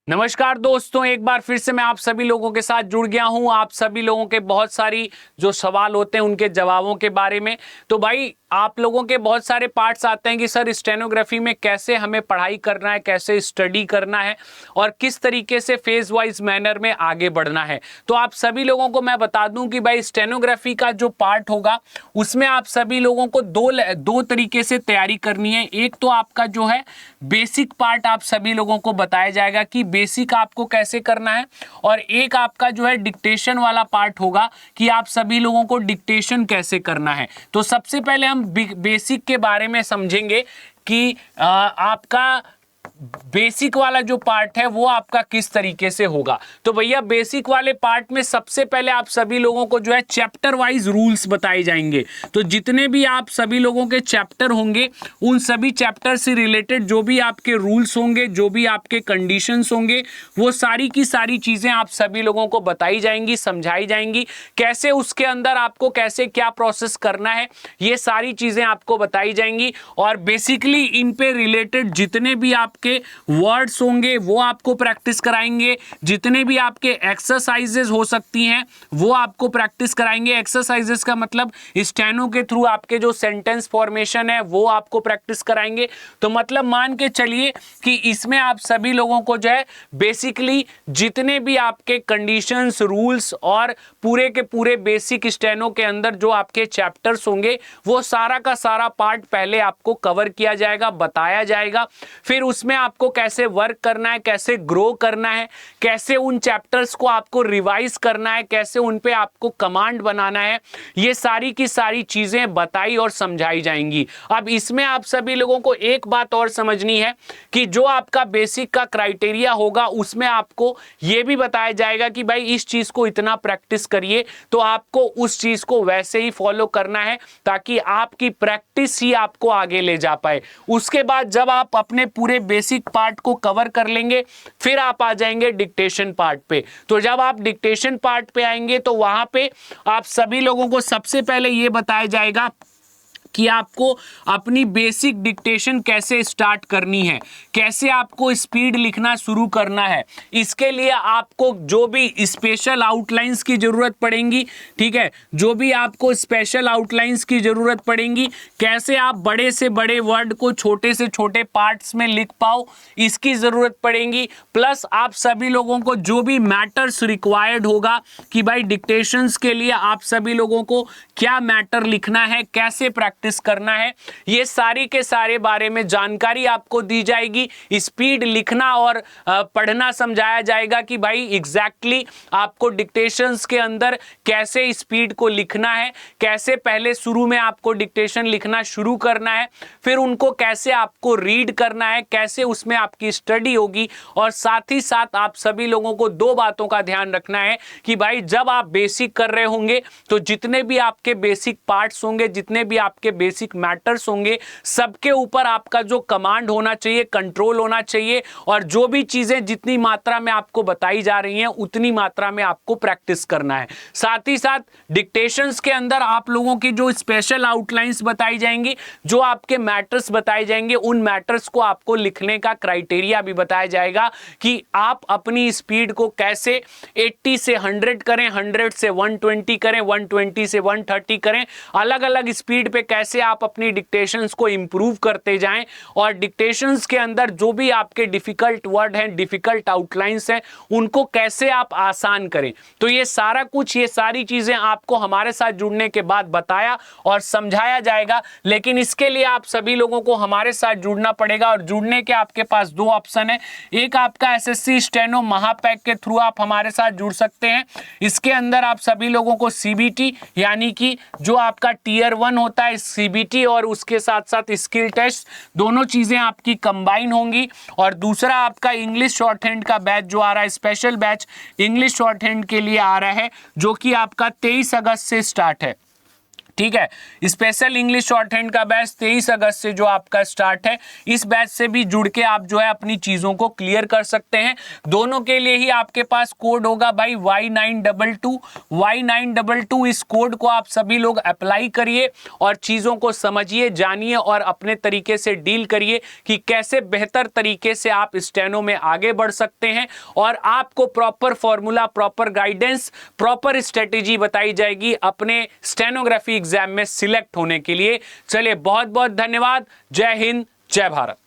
नमस्कार दोस्तों, एक बार फिर से मैं आप सभी लोगों के साथ जुड़ गया हूं। आप सभी लोगों के बहुत सारी जो सवाल होते हैं उनके जवाबों के बारे में। तो भाई आप लोगों के बहुत सारे पार्ट्स आते हैं कि सर स्टेनोग्राफी में कैसे हमें पढ़ाई करना है, कैसे स्टडी करना है और किस तरीके से फेज वाइज मैनर में आगे बढ़ना है। तो आप सभी लोगों को मैं बता दूं कि भाई स्टेनोग्राफी का जो पार्ट होगा उसमें आप सभी लोगों को दो तरीके से तैयारी करनी है। एक तो आपका जो है बेसिक पार्ट आप सभी लोगों को बताया जाएगा कि बेसिक आपको कैसे करना है, और एक आपका जो है डिक्टेशन वाला पार्ट होगा कि आप सभी लोगों को डिक्टेशन कैसे करना है। तो सबसे पहले हम बेसिक के बारे में समझेंगे कि आपका बेसिक वाला जो पार्ट है वो आपका किस तरीके से होगा। तो भैया बेसिक वाले पार्ट में सबसे पहले आप सभी लोगों को जो है चैप्टर वाइज रूल्स बताए जाएंगे। तो जितने भी आप सभी लोगों के चैप्टर होंगे उन सभी चैप्टर से रिलेटेड जो भी आपके रूल्स होंगे, जो भी आपके कंडीशंस होंगे, वो सारी की सारी चीजें आप सभी लोगों को बताई जाएंगी, समझाई जाएंगी। कैसे उसके अंदर आपको कैसे क्या प्रोसेस करना है ये सारी चीजें आपको बताई जाएंगी। और बेसिकली इन पे रिलेटेड जितने भी आपके वर्ड्स होंगे वो आपको प्रैक्टिस कराएंगे। जितने भी आपके एक्सरसाइजेस हो सकती हैं वो आपको प्रैक्टिस कराएंगे। एक्सरसाइजेस का मतलब स्टेनो के थ्रू आपके जो सेंटेंस फॉर्मेशन है वो आपको प्रैक्टिस कराएंगे। तो मतलब मान के चलिए कि इसमें आप सभी लोगों को जो है बेसिकली जितने भी आपके कंडीशंस, रूल्स और पूरे के पूरे बेसिक स्टेनो के अंदर जो आपके चैप्टर्स होंगे वो सारा का सारा पार्ट पहले आपको कवर किया जाएगा, बताया जाएगा। फिर उसमें आपको कैसे वर्क करना है, कैसे ग्रो करना है, कैसे उन चैप्टर्स को आपको रिवाइज करना है, कैसे उन पे आपको कमांड बनाना है, ये सारी की सारी चीजें बताई और समझाई जाएंगी। अब इसमें आप सभी लोगों को एक बात और समझनी है कि जो आपका बेसिक का क्राइटेरिया होगा उसमें आपको यह भी बताया जाएगा कि भाई इस चीज को इतना प्रैक्टिस करिए, तो आपको उस चीज को वैसे ही फॉलो करना है ताकि आपकी प्रैक्टिस ही आपको आगे ले जा पाए। उसके बाद जब आप अपने पूरे बेसिक पार्ट को कवर कर लेंगे फिर आप आ जाएंगे डिक्टेशन पार्ट पे। तो जब आप डिक्टेशन पार्ट पे आएंगे तो वहां पे आप सभी लोगों को सबसे पहले यह बताया जाएगा कि आपको अपनी बेसिक डिक्टेशन कैसे स्टार्ट करनी है, कैसे आपको स्पीड लिखना शुरू करना है। इसके लिए आपको जो भी स्पेशल आउटलाइंस की जरूरत पड़ेगी, ठीक है, जो भी आपको स्पेशल आउटलाइंस की जरूरत पड़ेगी, कैसे आप बड़े से बड़े वर्ड को छोटे से छोटे पार्ट्स में लिख पाओ, इसकी जरूरत पड़ेगी। प्लस आप सभी लोगों को जो भी मैटर्स रिक्वायर्ड होगा कि भाई डिक्टेशंस के लिए आप सभी लोगों को क्या मैटर लिखना है, कैसे प्रैक्टिस करना है, ये सारी के सारे बारे में जानकारी आपको दी जाएगी। स्पीड लिखना और पढ़ना समझाया जाएगा कि भाई एग्जैक्टली आपको डिक्टेशंस के अंदर कैसे स्पीड को लिखना है, कैसे पहले शुरू में आपको डिक्टेशन लिखना शुरू करना है, फिर उनको कैसे आपको रीड करना है, कैसे उसमें आपकी स्टडी होगी। और साथ ही साथ आप सभी लोगों को दो बातों का ध्यान रखना है कि भाई जब आप बेसिक कर रहे होंगे तो जितने भी आपके बेसिक पार्ट्स होंगे, जितने भी आपके बेसिक मैटर्स होंगे, सबके ऊपर आपका जो कमांड होना चाहिए, कंट्रोल होना चाहिए। और जो भी चीजें जितनी मात्रा में आपको बताई जा रही हैं उतनी मात्रा में आपको प्रैक्टिस करना है। साथ ही साथ डिक्टेशंस के अंदर आप लोगों की जो स्पेशल आउटलाइंस बताई जाएंगी, जो आपके मैटर्स बताए जाएंगे, उन मैटर्स को आपको लिखने का क्राइटेरिया भी बताया जाएगा कि आप अपनी स्पीड को कैसे 80 से 100 करें, 100 से 120 करें, 120 से 130 करें। अलग अलग स्पीड पे कैसे आप अपनी डिक्टेशंस को इंप्रूव करते जाएं। और डिक्टेशंस के अंदर जो भी आपके डिफिकल्ट वर्ड हैं, डिफिकल्ट आउटलाइंस हैं, उनको कैसे आप आसान करें। तो ये सारा कुछ, ये सारी चीजें आपको हमारे साथ जुड़ने के बाद बताया और समझाया जाएगा। लेकिन इसके लिए आप सभी लोगों को हमारे साथ जुड़ना पड़ेगा, और जुड़ने के आपके पास दो ऑप्शन है। एक आपका एसएससी स्टेनो महापैक के थ्रू आप हमारे साथ जुड़ सकते हैं। इसके अंदर आप सभी लोगों को सीबीटी यानी कि जो आपका टियर 1 होता है सीबीटी, और उसके साथ साथ स्किल टेस्ट, दोनों चीजें आपकी कंबाइन होंगी। और दूसरा आपका इंग्लिश शॉर्ट हैंड का बैच जो आ रहा है, special batch English short hand के लिए आ रहा है, जो कि आपका 23 अगस्त से स्टार्ट है। ठीक है। स्पेशल इंग्लिश शॉर्ट हैंड का बैच 23 अगस्त से जो आपका स्टार्ट है, इस बैच से भी जुड़ के आप जो है अपनी चीजों को क्लियर कर सकते हैं। दोनों के लिए ही आपके पास कोड होगा भाई Y922। इस कोड को आप सभी लोग अप्लाई करिए और चीजों को समझिए, जानिए और अपने तरीके से डील करिए कि कैसे बेहतर तरीके से आप स्टेनो में आगे बढ़ सकते हैं। और आपको proper formula, proper guidance, proper strategy बताई जाएगी अपने स्टेनोग्राफी एग्जाम में सिलेक्ट होने के लिए। चलिए बहुत बहुत धन्यवाद। जय हिंद, जय भारत।